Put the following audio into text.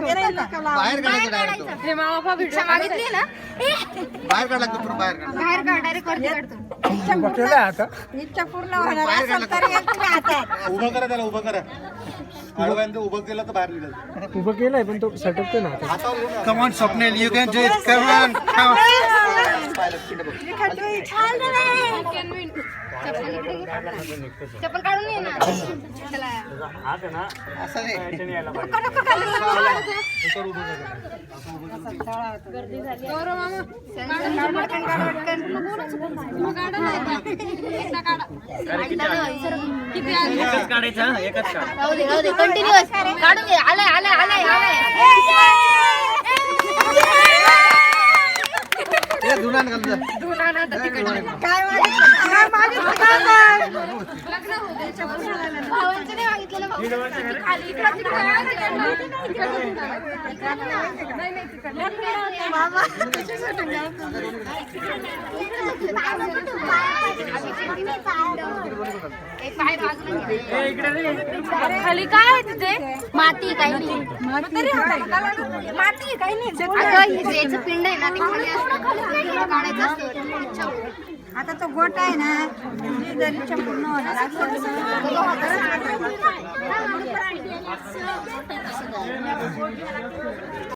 बाहेर काढायचं डायरेक्ट. हे मामा भिक्षा मागितली ना बाहेर काढ लागतो पूर्ण बाहेर काढ. बाहेर काढ डायरेक्ट वरती काढतो इच्छा पूर्ण होणार असेल तर एक तुम्ही हातात. उभं करा त्याला उभं करा. आडव्यानं उभं केलं तर बाहेर निघाल. उभं केलंय पण तो सटकतो ना come on Swapnil you can do it. Come on चप्पल काढून ये ना चला असं नाही. गर्दी झाली गौरव मामा किती राहू दे कंटिन्युअस काढून घे. आलाय आलाय आलाय आलाय धुणार घाल. काय भावांचं नाही मागितलं ना खाली खाली काय आहे तिथे माती काही नाही माती काही नाही याचं पिंड आहे ना ते खाली काढायचं असतं. आता तो गोट आहे ना जर इच्छा पूर्ण होणार असेल